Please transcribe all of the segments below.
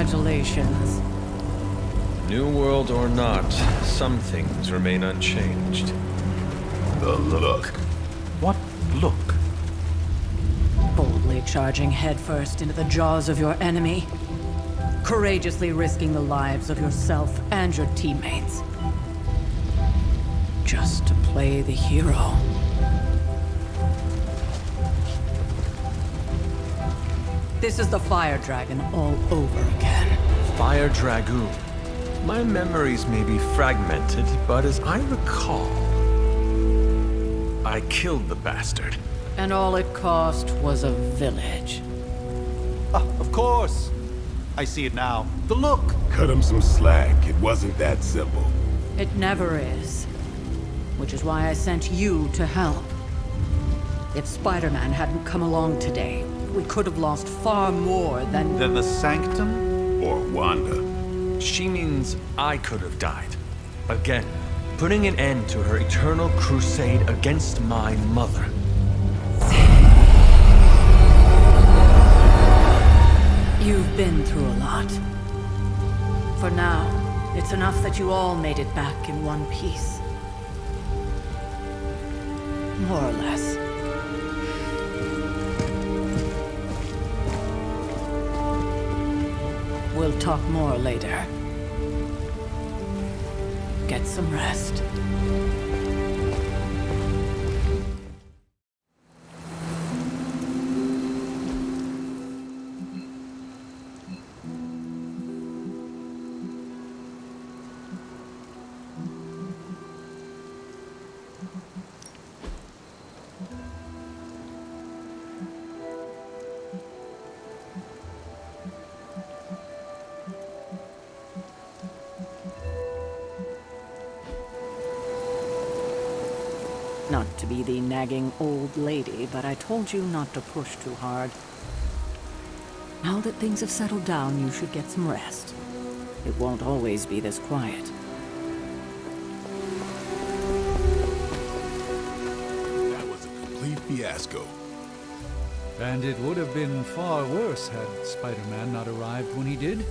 Congratulations. New world or not, some things remain unchanged. The look. What look? Boldly charging headfirst into the jaws of your enemy. Courageously risking the lives of yourself and your teammates. Just to play the hero. This is the Fire Dragon all over again. Fire Dragoon. My memories may be fragmented, but as I recall, I killed the bastard. And all it cost was a village. Ah, of course. I see it now. The look. Cut him some slack. It wasn't that simple. It never is. Which is why I sent you to help. If Spider-Man hadn't come along today, we could have lost far more than... Then the Sanctum? Or Wanda. She means I could have died. Again, putting an end to her eternal crusade against my mother. You've been through a lot. For now, it's enough that you all made it back in one piece. More or less. We'll talk more later. Get some rest. Not to be the nagging old lady, but I told you not to push too hard. Now that things have settled down, you should get some rest. It won't always be this quiet. That was a complete fiasco. And it would have been far worse had Spider-Man not arrived when he did.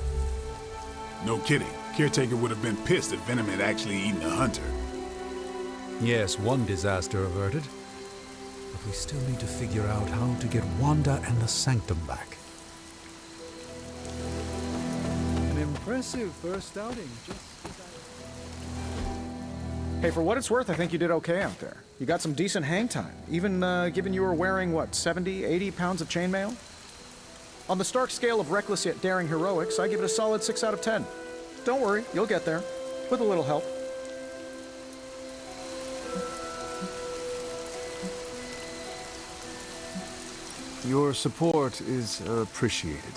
No kidding. Caretaker would have been pissed if Venom had actually eaten a hunter. Yes, one disaster averted. But we still need to figure out how to get Wanda and the Sanctum back. An impressive first outing, just as Hey, for what it's worth, I think you did okay out there. You got some decent hang time, even given you were wearing, what, 70, 80 pounds of chainmail? On the Stark scale of reckless yet daring heroics, I give it a solid 6 out of 10. Don't worry, you'll get there, with a little help. Your support is appreciated.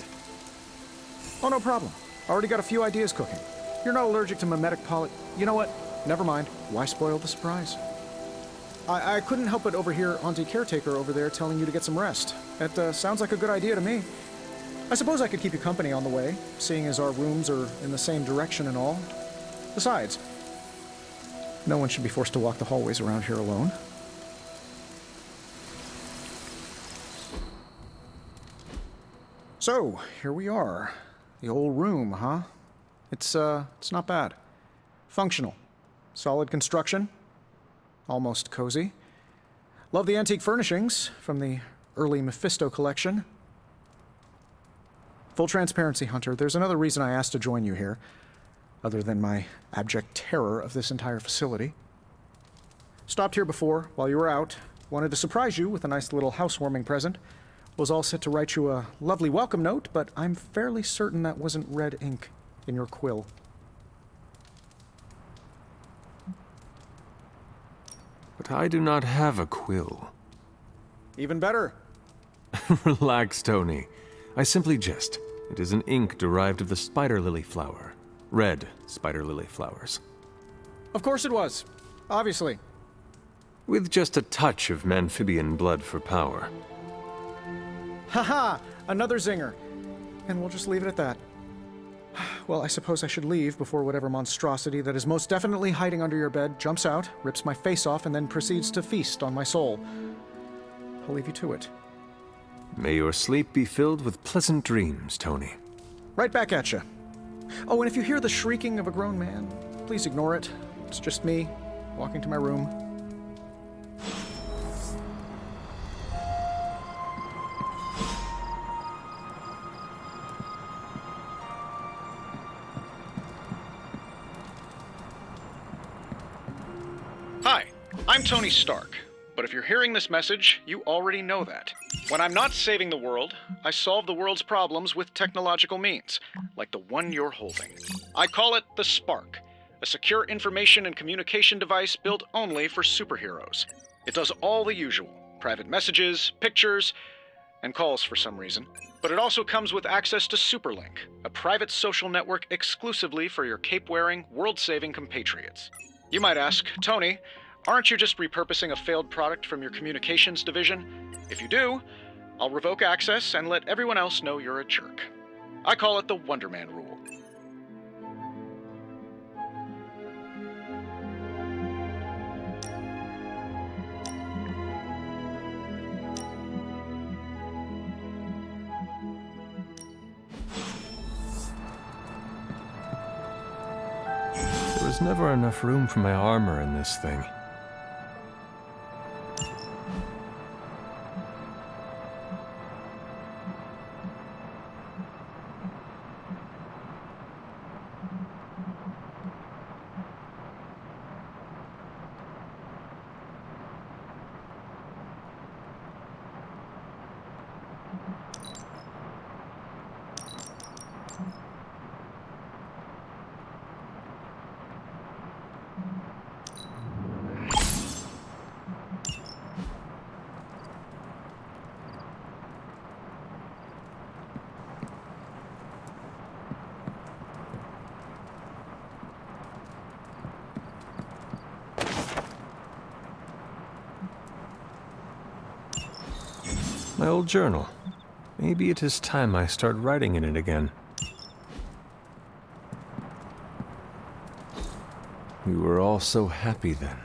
Oh, no problem. Already got a few ideas cooking. You're not allergic to mimetic poly... You know what? Never mind. Why spoil the surprise? I couldn't help but overhear Auntie Caretaker over there telling you to get some rest. That sounds like a good idea to me. I suppose I could keep you company on the way, seeing as our rooms are in the same direction and all. Besides, no one should be forced to walk the hallways around here alone. So, here we are. The old room, huh? It's not bad. Functional. Solid construction. Almost cozy. Love the antique furnishings from the early Mephisto collection. Full transparency, Hunter, there's another reason I asked to join you here, other than my abject terror of this entire facility. Stopped here before, while you were out. Wanted to surprise you with a nice little housewarming present. Was all set to write you a lovely welcome note, but I'm fairly certain that wasn't red ink in your quill. But I do not have a quill. Even better. Relax, Tony. I simply jest. It is an ink derived of the spider lily flower. Red spider lily flowers. Of course it was. Obviously. With just a touch of amphibian blood for power. Haha! Another zinger. And we'll just leave it at that. Well, I suppose I should leave before whatever monstrosity that is most definitely hiding under your bed jumps out, rips my face off, and then proceeds to feast on my soul. I'll leave you to it. May your sleep be filled with pleasant dreams, Tony. Right back at you. Oh, and if you hear the shrieking of a grown man, please ignore it. It's just me, walking to my room. Hi, I'm Tony Stark. But if you're hearing this message, you already know that. When I'm not saving the world, I solve the world's problems with technological means, like the one you're holding. I call it the Spark, a secure information and communication device built only for superheroes. It does all the usual, private messages, pictures, and calls for some reason. But it also comes with access to Superlink, a private social network exclusively for your cape-wearing, world-saving compatriots. You might ask, Tony, aren't you just repurposing a failed product from your communications division? If you do, I'll revoke access and let everyone else know you're a jerk. I call it the Wonder Man rule. There was never enough room for my armor in this thing. My old journal. Maybe it is time I start writing in it again. We were all so happy then.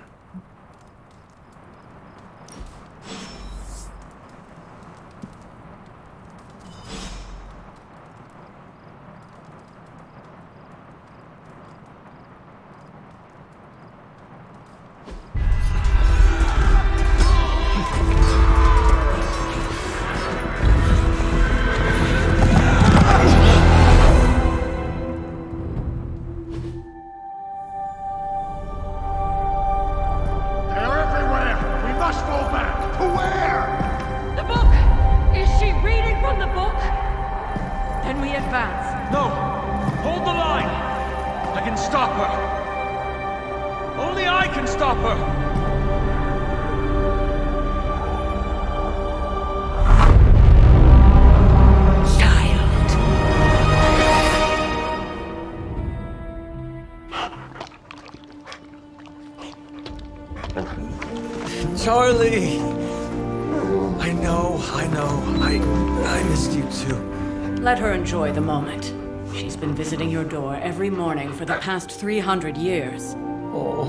Charlie! I know. I missed you too. Let her enjoy the moment. She's been visiting your door every morning for the past 300 years. Oh,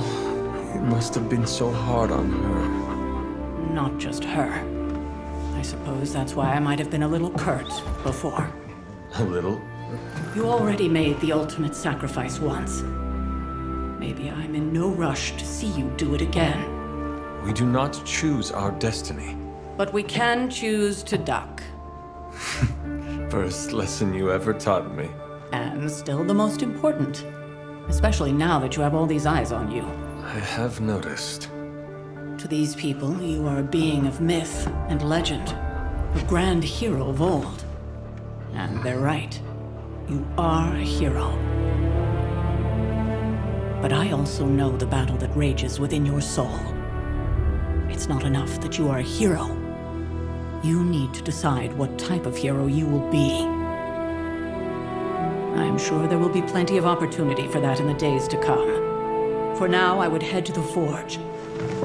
it must have been so hard on her. Not just her. I suppose that's why I might have been a little curt before. A little? You already made the ultimate sacrifice once. Maybe I'm in no rush to see you do it again. We do not choose our destiny. But we can choose to duck. First lesson you ever taught me. And still the most important. Especially now that you have all these eyes on you. I have noticed. To these people, you are a being of myth and legend. A grand hero of old. And they're right. You are a hero. But I also know the battle that rages within your soul. It's not enough that you are a hero. You need to decide what type of hero you will be. I'm sure there will be plenty of opportunity for that in the days to come. For now, I would head to the forge.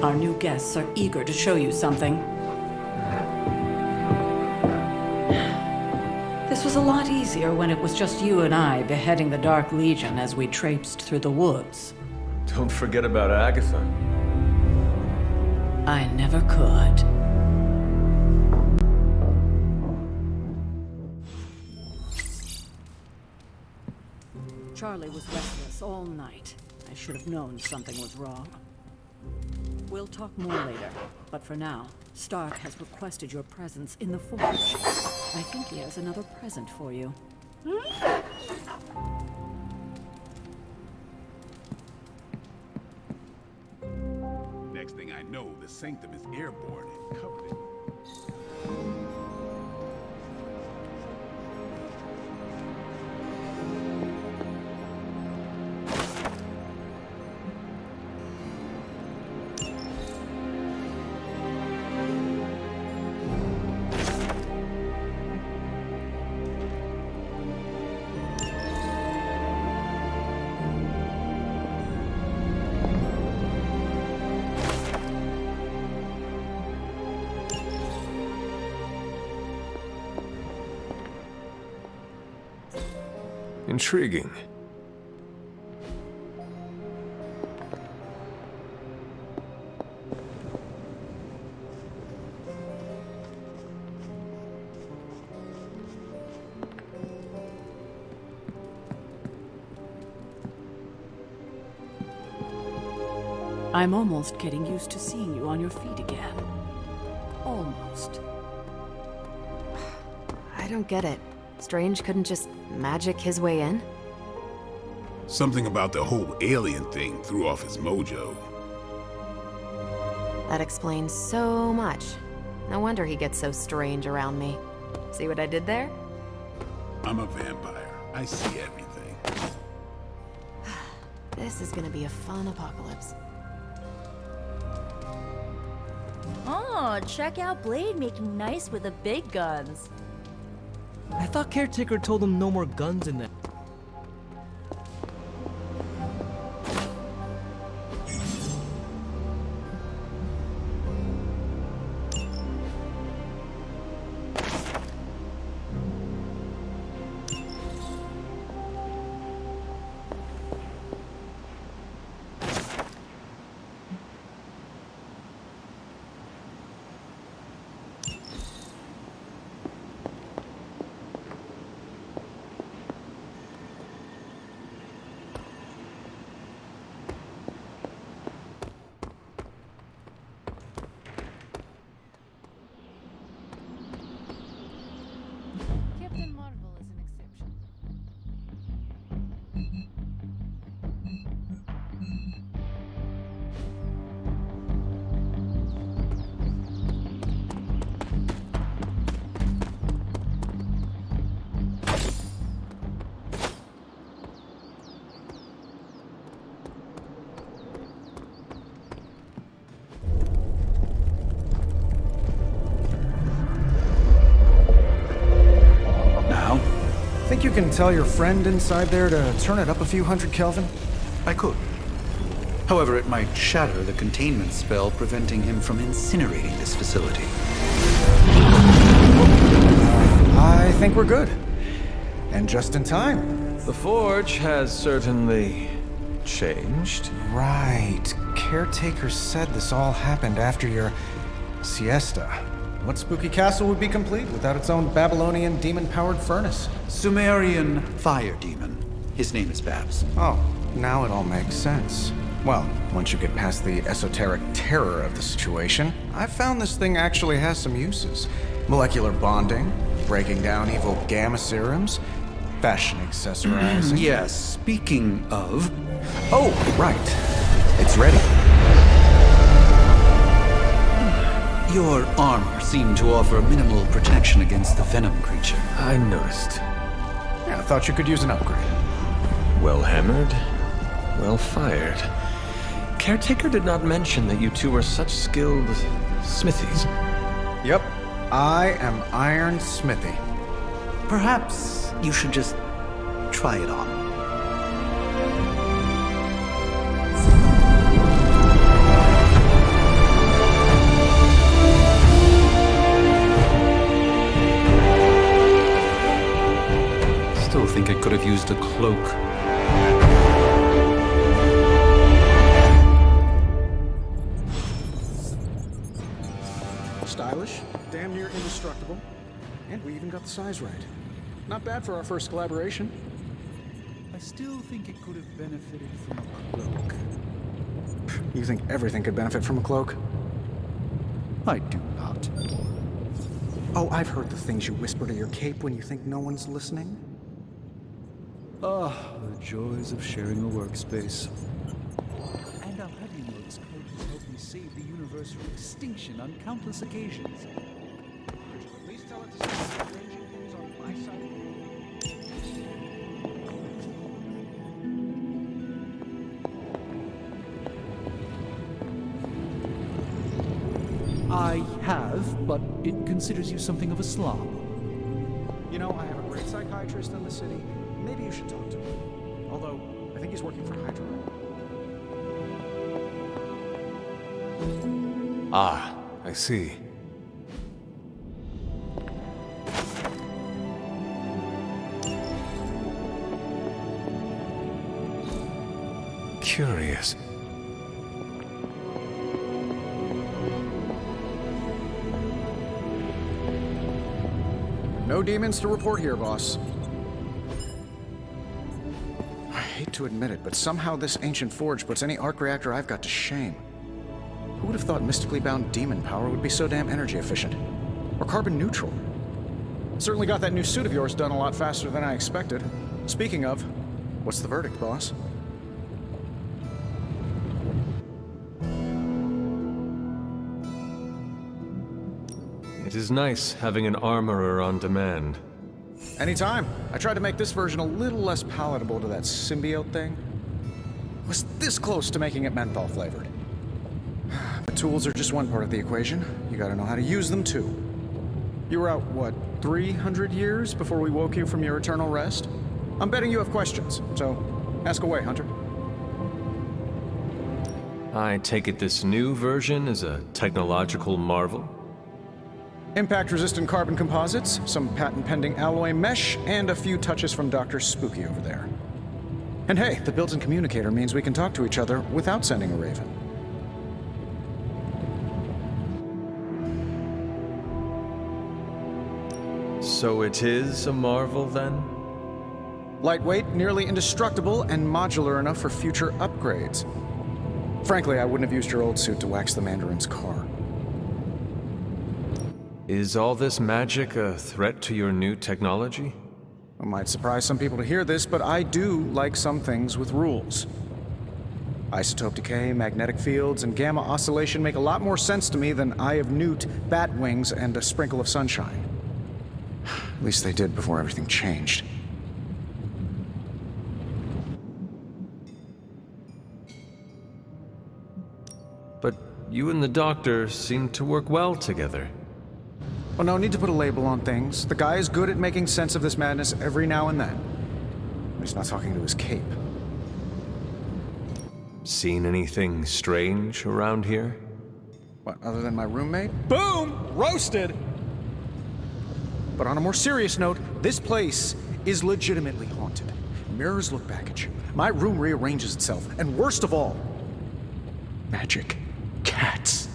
Our new guests are eager to show you something. This was a lot easier when it was just you and I beheading the Dark Legion as we traipsed through the woods. Don't forget about Agatha. I never could. Charlie was restless all night. I should have known something was wrong. We'll talk more later, but for now, Stark has requested your presence in the forge. I think he has another present for you. Next thing I know, the Sanctum is airborne and covered in... Intriguing. I'm almost getting used to seeing you on your feet again. Almost. I don't get it. Strange couldn't just magic his way in? Something about the whole alien thing threw off his mojo. That explains so much. No wonder he gets so strange around me. See what I did there? I'm a vampire. I see everything. This is gonna be a fun apocalypse. Oh, check out Blade making nice with the big guns. I thought Caretaker told him no more guns in there. Captain Marvel is an exception. Think you can tell your friend inside there to turn it up a few hundred Kelvin? I could. However, it might shatter the containment spell preventing him from incinerating this facility. I think we're good. And just in time. The forge has certainly changed. Right. Caretaker said this all happened after your siesta. What spooky castle would be complete without its own Babylonian demon-powered furnace? Sumerian fire demon. His name is Babs. Oh, now it all makes sense. Well, once you get past the esoteric terror of the situation, I've found this thing actually has some uses. Molecular bonding, breaking down evil gamma serums, fashion accessorizing. Yes, speaking of... Oh, right. It's ready. Your armor seemed to offer minimal protection against the venom creature. I noticed. Yeah, I thought you could use an upgrade. Well hammered, well fired. Caretaker did not mention that you two were such skilled smithies. Yep, I am Iron Smithy. Perhaps you should just try it on. Still think I could have used a cloak. Stylish, damn near indestructible, and we even got the size right. Not bad for our first collaboration. I I still think it could have benefited from a cloak. You think everything could benefit from a cloak? I do not. Oh, I've heard the things you whisper to your cape when you think no one's listening. Ah, the joys of sharing a workspace. And I'll have you know this cloak has helped me save the universe from extinction on countless occasions. Could you at least tell it to stop arranging things on my side? I have, but it considers you something of a slob. You know, I have a great psychiatrist in the city. Maybe you should talk to him. Although, I think he's working for Hydra. Ah, I see. Curious. No demons to report here, boss. I hate to admit it, but somehow this ancient forge puts any arc reactor I've got to shame. Who would have thought mystically bound demon power would be so damn energy efficient? Or carbon neutral? Certainly got that new suit of yours done a lot faster than I expected. Speaking of, what's the verdict, boss? It is nice having an armorer on demand. Anytime. I tried to make this version a little less palatable to that symbiote thing. Was this close to making it menthol flavored. But tools are just one part of the equation. You gotta know how to use them too. You were out, what, 300 years before we woke you from your eternal rest? I'm betting you have questions, so ask away, Hunter. I take it this new version is a technological marvel? Impact-resistant carbon composites, some patent-pending alloy mesh, and a few touches from Dr. Spooky over there. And hey, the built-in communicator means we can talk to each other without sending a raven. So it is a marvel, then? Lightweight, nearly indestructible, and modular enough for future upgrades. Frankly, I wouldn't have used your old suit to wax the Mandarin's car. Is all this magic a threat to your new technology? It might surprise some people to hear this, but I do like some things with rules. Isotope decay, magnetic fields, and gamma oscillation make a lot more sense to me than Eye of Newt, bat wings, and a sprinkle of sunshine. At least they did before everything changed. But you and the doctor seem to work well together. Well, no need to put a label on things. The guy is good at making sense of this madness every now and then. He's not talking to his cape. Seen anything strange around here? What, other than my roommate? Boom! Roasted! But on a more serious note, this place is legitimately haunted. Mirrors look back at you. My room rearranges itself. And worst of all, magic cats.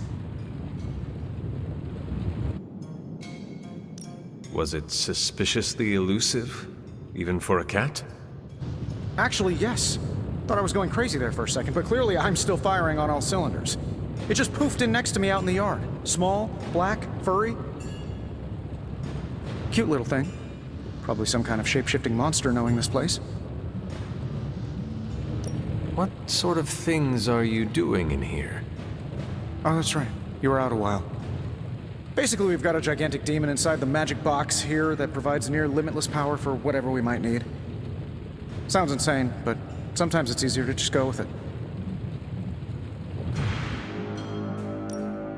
Was it suspiciously elusive, even for a cat? Actually, yes. Thought I was going crazy there for a second, but clearly I'm still firing on all cylinders. It just poofed in next to me out in the yard. Small, black, furry. Cute little thing. Probably some kind of shape-shifting monster knowing this place. What sort of things are you doing in here? Oh, that's right. You were out a while. Basically, we've got a gigantic demon inside the magic box here that provides near limitless power for whatever we might need. Sounds insane, but sometimes it's easier to just go with it.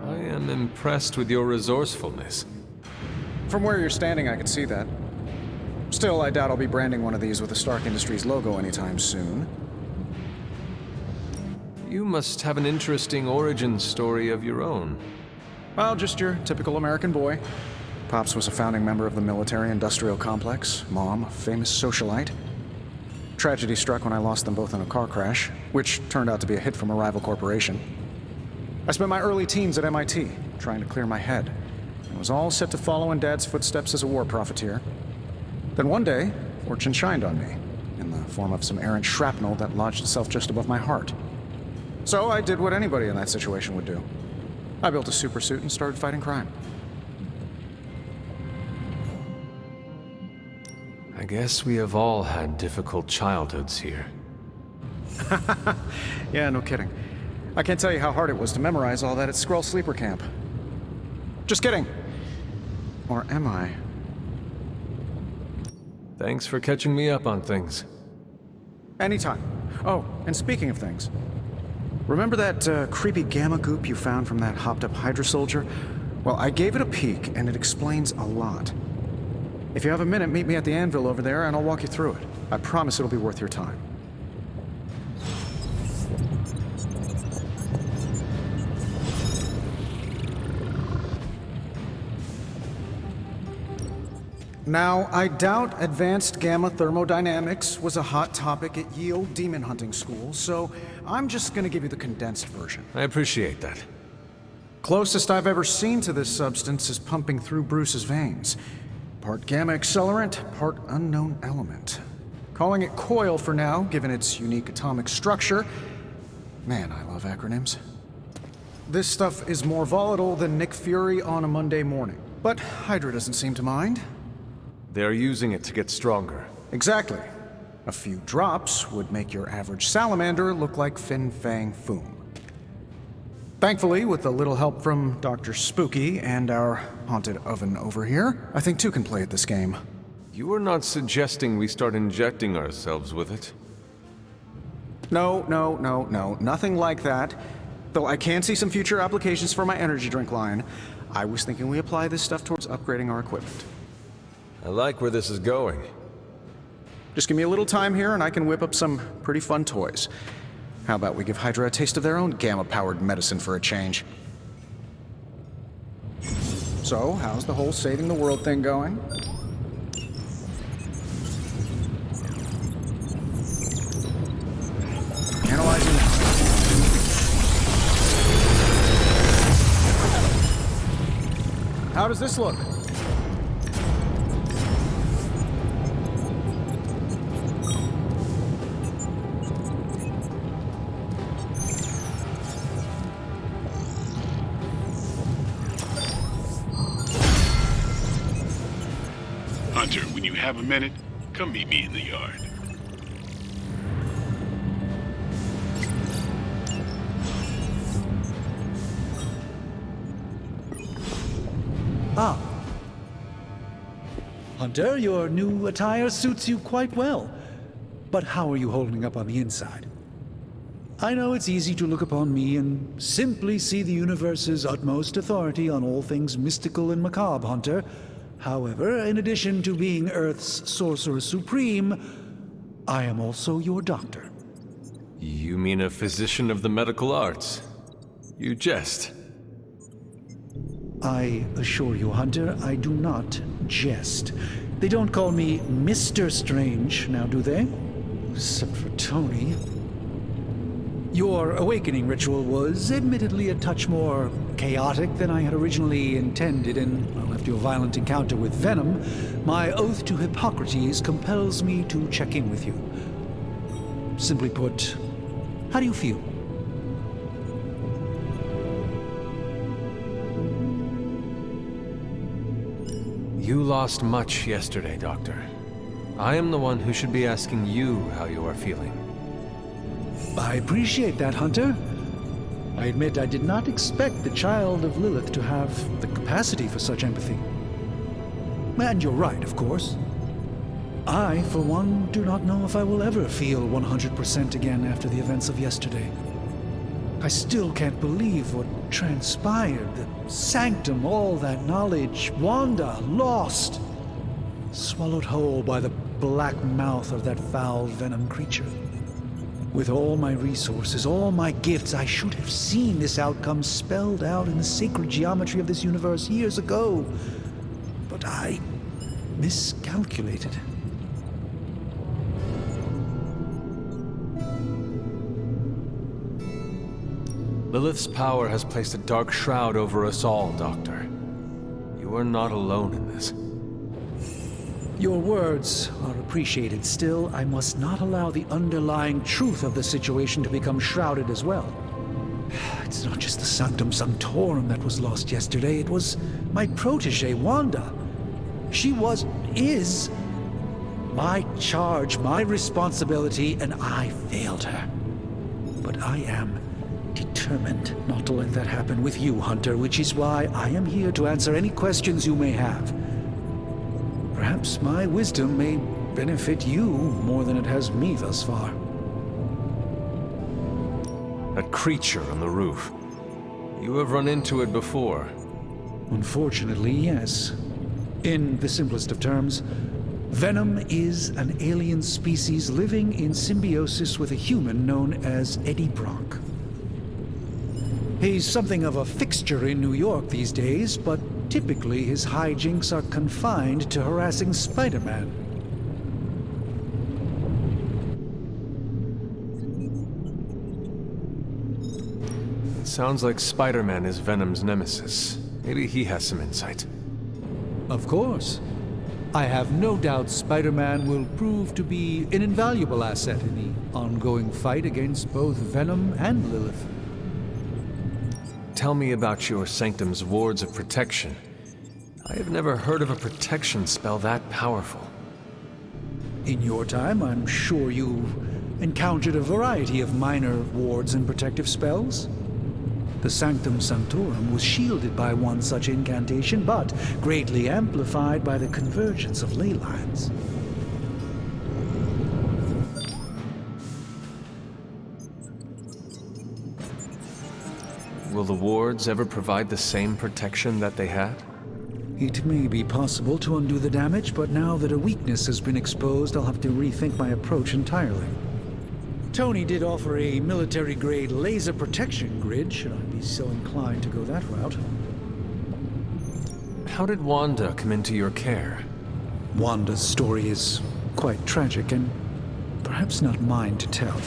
I am impressed with your resourcefulness. From where you're standing, I can see that. Still, I doubt I'll be branding one of these with a Stark Industries logo anytime soon. You must have an interesting origin story of your own. Well, just your typical American boy. Pops was a founding member of the military-industrial complex. Mom, a famous socialite. Tragedy struck when I lost them both in a car crash, which turned out to be a hit from a rival corporation. I spent my early teens at MIT, trying to clear my head, and was all set to follow in Dad's footsteps as a war profiteer. Then one day, fortune shined on me, in the form of some errant shrapnel that lodged itself just above my heart. So I did what anybody in that situation would do. I built a supersuit and started fighting crime. I guess we have all had difficult childhoods here. Yeah, no kidding. I can't tell you how hard it was to memorize all that at Skrull Sleeper Camp. Just kidding. Or am I? Thanks for catching me up on things. Anytime. Oh, and speaking of things, remember that creepy gamma goop you found from that hopped-up Hydra soldier? Well, I gave it a peek, and it explains a lot. If you have a minute, meet me at the anvil over there, and I'll walk you through it. I promise it'll be worth your time. Now, I doubt advanced gamma thermodynamics was a hot topic at Yield Demon Hunting School, so I'm just gonna give you the condensed version. I appreciate that. Closest I've ever seen to this substance is pumping through Bruce's veins. Part gamma accelerant, part unknown element. Calling it coil for now, given its unique atomic structure. Man, I love acronyms. This stuff is more volatile than Nick Fury on a Monday morning, but Hydra doesn't seem to mind. They're using it to get stronger. Exactly. A few drops would make your average salamander look like Fin Fang Foom. Thankfully, with a little help from Dr. Spooky and our haunted oven over here, I think two can play at this game. You are not suggesting we start injecting ourselves with it? No, nothing like that. Though I can see some future applications for my energy drink line. I was thinking we apply this stuff towards upgrading our equipment. I like where this is going. Just give me a little time here and I can whip up some pretty fun toys. How about we give Hydra a taste of their own gamma-powered medicine for a change? So, how's the whole saving the world thing going? Analyzing. How does this look? Hunter, when you have a minute, come meet me in the yard. Ah. Hunter, your new attire suits you quite well. But how are you holding up on the inside? I know it's easy to look upon me and simply see the universe's utmost authority on all things mystical and macabre, Hunter. However, in addition to being Earth's Sorcerer Supreme, I am also your doctor. You mean a physician of the medical arts? You jest. I assure you, Hunter, I do not jest. They don't call me Mr. Strange, now do they? Except for Tony. Your awakening ritual was admittedly a touch more chaotic than I had originally intended, and well, after your violent encounter with Venom, my oath to Hippocrates compels me to check in with you. Simply put, how do you feel? You lost much yesterday, Doctor. I am the one who should be asking you how you are feeling. I appreciate that, Hunter. I admit I did not expect the child of Lilith to have the capacity for such empathy. And you're right, of course. I, for one, do not know if I will ever feel 100% again after the events of yesterday. I still can't believe what transpired, the sanctum, all that knowledge, Wanda, lost, swallowed whole by the black mouth of that foul venom creature. With all my resources, all my gifts, I should have seen this outcome spelled out in the sacred geometry of this universe years ago. But I miscalculated. Lilith's power has placed a dark shroud over us all, Doctor. You are not alone in this. Your words are appreciated. Still, I must not allow the underlying truth of the situation to become shrouded as well. It's not just the Sanctum Sanctorum that was lost yesterday. It was my protege, Wanda. Is my charge, my responsibility, and I failed her. But I am determined not to let that happen with you, Hunter, which is why I am here to answer any questions you may have. Perhaps my wisdom may benefit you more than it has me thus far. That creature on the roof. You have run into it before. Unfortunately, yes. In the simplest of terms, Venom is an alien species living in symbiosis with a human known as Eddie Brock. He's something of a fixture in New York these days, but typically his hijinks are confined to harassing Spider-Man. It sounds like Spider-Man is Venom's nemesis. Maybe he has some insight. Of course. I have no doubt Spider-Man will prove to be an invaluable asset in the ongoing fight against both Venom and Lilith. Tell me about your Sanctum's wards of protection. I have never heard of a protection spell that powerful. In your time, I'm sure you've encountered a variety of minor wards and protective spells. The Sanctum Sanctorum was shielded by one such incantation, but greatly amplified by the convergence of ley lines. Will the wards ever provide the same protection that they had? It may be possible to undo the damage, but now that a weakness has been exposed, I'll have to rethink my approach entirely. Tony did offer a military-grade laser protection grid, should I be so inclined to go that route. How did Wanda come into your care? Wanda's story is quite tragic, and perhaps not mine to tell.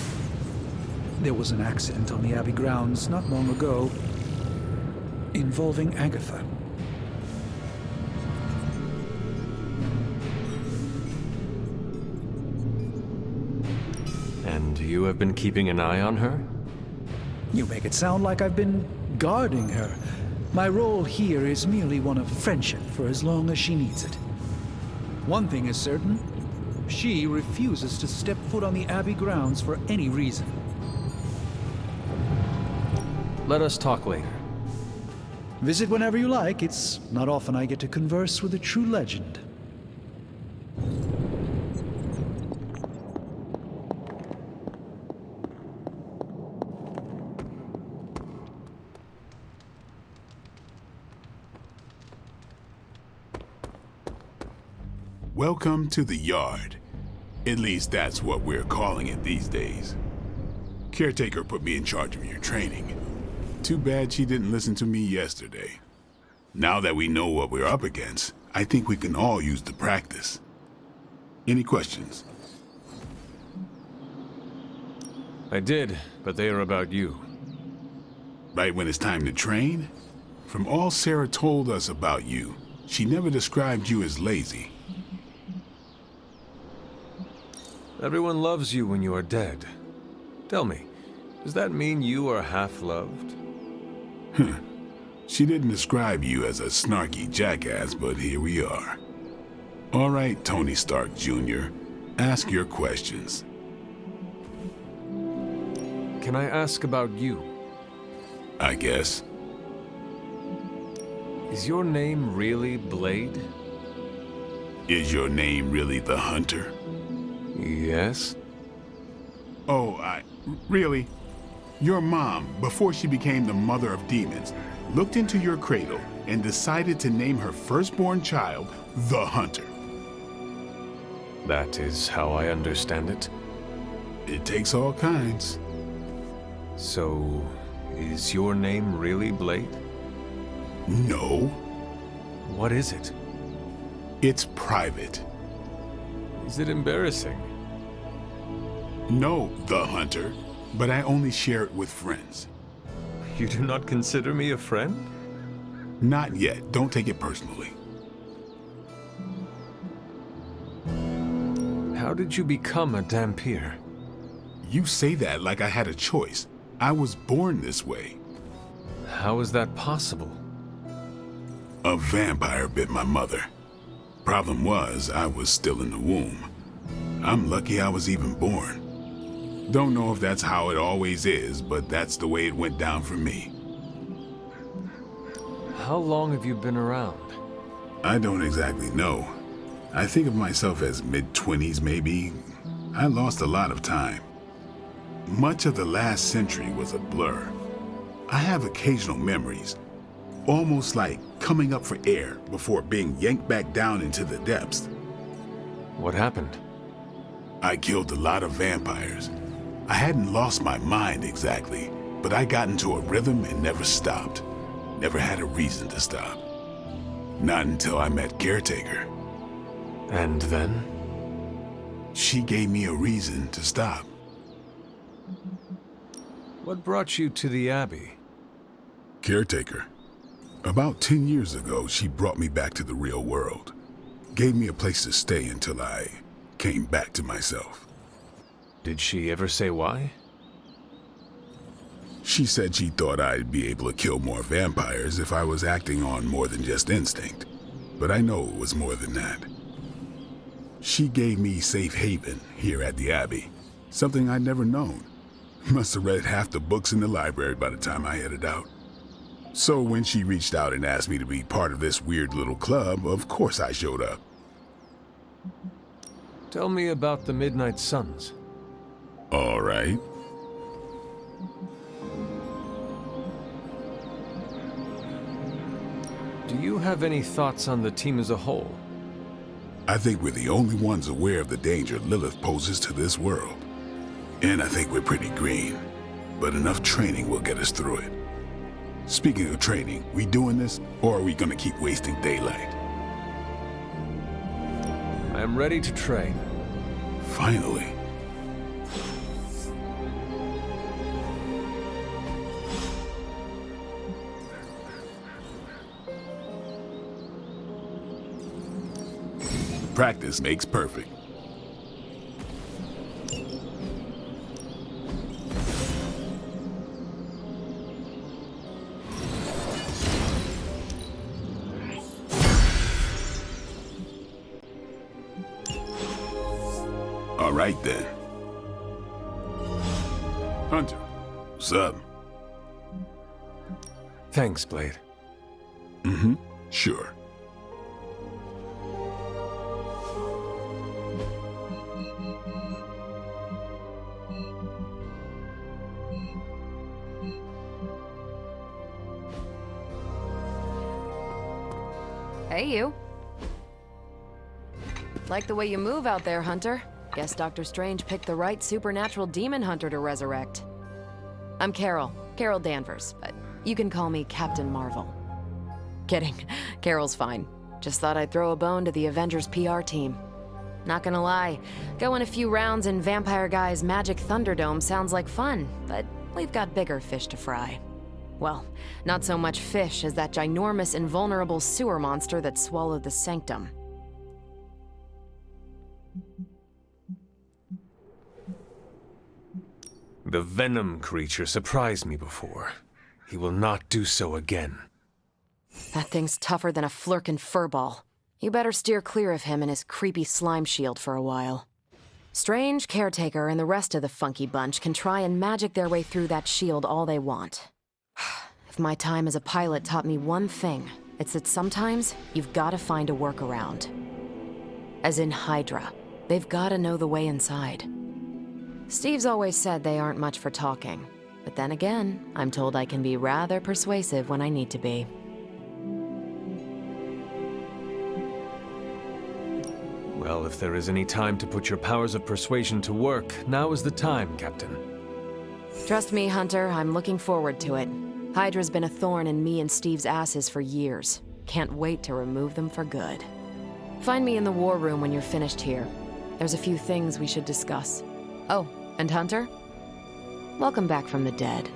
There was an accident on the Abbey grounds not long ago, involving Agatha. And you have been keeping an eye on her? You make it sound like I've been guarding her. My role here is merely one of friendship for as long as she needs it. One thing is certain, she refuses to step foot on the Abbey grounds for any reason. Let us talk later. Visit whenever you like. It's not often I get to converse with a true legend. Welcome to the yard. At least that's what we're calling it these days. Caretaker put me in charge of your training. Too bad she didn't listen to me yesterday. Now that we know what we're up against, I think we can all use the practice. Any questions? I did, but they are about you. Right when it's time to train? From all Sarah told us about you, she never described you as lazy. Everyone loves you when you are dead. Tell me, does that mean you are half-loved? She didn't describe you as a snarky jackass, but here we are. All right, Tony Stark Jr., ask your questions. Can I ask about you? I guess. Is your name really Blade? Is your name really the Hunter? Yes. Oh, really? Your mom, before she became the mother of demons, looked into your cradle and decided to name her firstborn child the Hunter. That is how I understand it. It takes all kinds. So, is your name really Blade? No. What is it? It's private. Is it embarrassing? No, the Hunter, but I only share it with friends. You do not consider me a friend? Not yet. Don't take it personally. How did you become a Dhampir? You say that like I had a choice. I was born this way. How is that possible? A vampire bit my mother. Problem was, I was still in the womb. I'm lucky I was even born. Don't know if that's how it always is, but that's the way it went down for me. How long have you been around? I don't exactly know. I think of myself as mid-20s maybe. I lost a lot of time. Much of the last century was a blur. I have occasional memories, almost like coming up for air before being yanked back down into the depths. What happened? I killed a lot of vampires. I hadn't lost my mind exactly, but I got into a rhythm and never stopped. Never had a reason to stop. Not until I met Caretaker. And then? She gave me a reason to stop. What brought you to the Abbey? Caretaker. About 10 years ago, she brought me back to the real world. Gave me a place to stay until I came back to myself. Did she ever say why? She said she thought I'd be able to kill more vampires if I was acting on more than just instinct. But I know it was more than that. She gave me safe haven here at the Abbey. Something I'd never known. Must have read half the books in the library by the time I headed out. So when she reached out and asked me to be part of this weird little club, of course I showed up. Tell me about the Midnight Suns. All right. Do you have any thoughts on the team as a whole? I think we're the only ones aware of the danger Lilith poses to this world. And I think we're pretty green, but enough training will get us through it. Speaking of training, we doing this, or are we gonna keep wasting daylight? I am ready to train. Finally. Practice makes perfect. All right then. Hunter, what's up? Thanks, Blade. Mm-hmm, sure. Hey, you. Like the way you move out there, Hunter. Guess Dr. Strange picked the right supernatural demon hunter to resurrect. I'm Carol Danvers, but you can call me Captain Marvel. Kidding, Carol's fine. Just thought I'd throw a bone to the Avengers PR team. Not gonna lie, going a few rounds in Vampire Guy's Magic Thunderdome sounds like fun, but we've got bigger fish to fry. Well, not so much fish as that ginormous invulnerable sewer monster that swallowed the Sanctum. The Venom creature surprised me before. He will not do so again. That thing's tougher than a flirkin' furball. You better steer clear of him and his creepy slime shield for a while. Strange, Caretaker, and the rest of the funky bunch can try and magic their way through that shield all they want. If my time as a pilot taught me one thing, it's that sometimes you've gotta find a workaround. As in Hydra, they've gotta know the way inside. Steve's always said they aren't much for talking, but then again, I'm told I can be rather persuasive when I need to be. Well, if there is any time to put your powers of persuasion to work, now is the time, Captain. Trust me, Hunter, I'm looking forward to it. Hydra's been a thorn in me and Steve's asses for years. Can't wait to remove them for good. Find me in the war room when you're finished here. There's a few things we should discuss. Oh, and Hunter? Welcome back from the dead.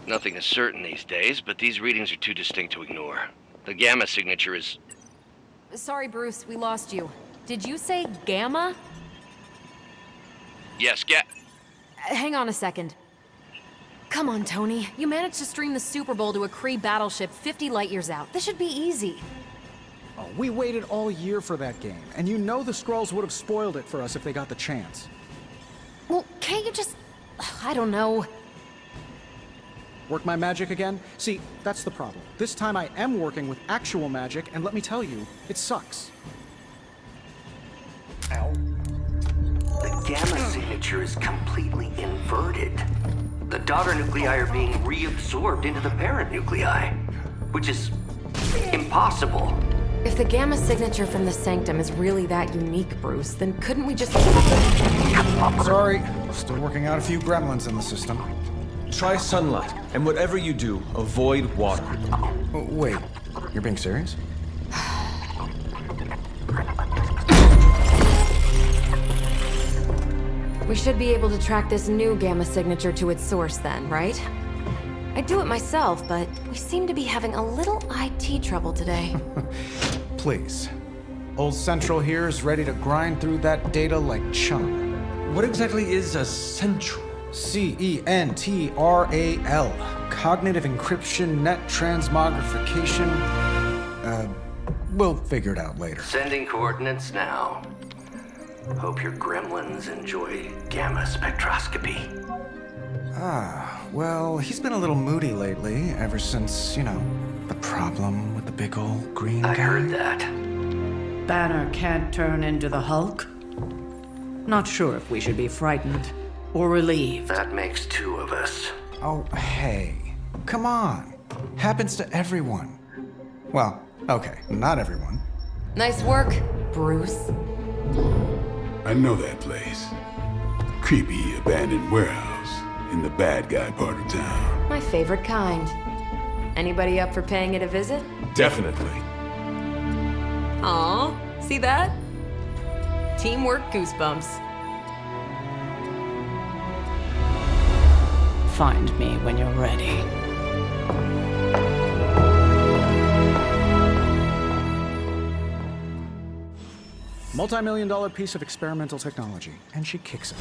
Nothing is certain these days, but these readings are too distinct to ignore. The gamma signature is... Sorry, Bruce, we lost you. Did you say Gamma? Yes, Hang on a second. Come on, Tony. You managed to stream the Super Bowl to a Kree battleship 50 light years out. This should be easy. Oh, we waited all year for that game, and you know the Skrulls would have spoiled it for us if they got the chance. Well, can't you just... I don't know. Work my magic again? See, that's the problem. This time I am working with actual magic, and let me tell you, it sucks. Ow. The gamma signature is completely inverted. The daughter nuclei are being reabsorbed into the parent nuclei, which is impossible. If the gamma signature from the Sanctum is really that unique, Bruce, then couldn't we just... Sorry, still working out a few gremlins in the system. Try sunlight, and whatever you do, avoid water. Oh, wait, you're being serious? We should be able to track this new gamma signature to its source then, right? I'd do it myself, but we seem to be having a little IT trouble today. Please. Old Central here is ready to grind through that data like chum. What exactly is a central? CENTRAL. Cognitive encryption, net transmogrification. We'll figure it out later. Sending coordinates now. Hope your gremlins enjoy gamma spectroscopy. Well, he's been a little moody lately, ever since, the problem with the big old green guy. I heard that. Banner can't turn into the Hulk? Not sure if we should be frightened or relieved. That makes two of us. Oh, hey. Come on. Happens to everyone. Well, okay, not everyone. Nice work, Bruce. I know that place. Creepy abandoned warehouse in the bad guy part of town. My favorite kind. Anybody up for paying it a visit? Definitely. Aw, see that? Teamwork goosebumps. Find me when you're ready. Multi-million-dollar piece of experimental technology, and she kicks it.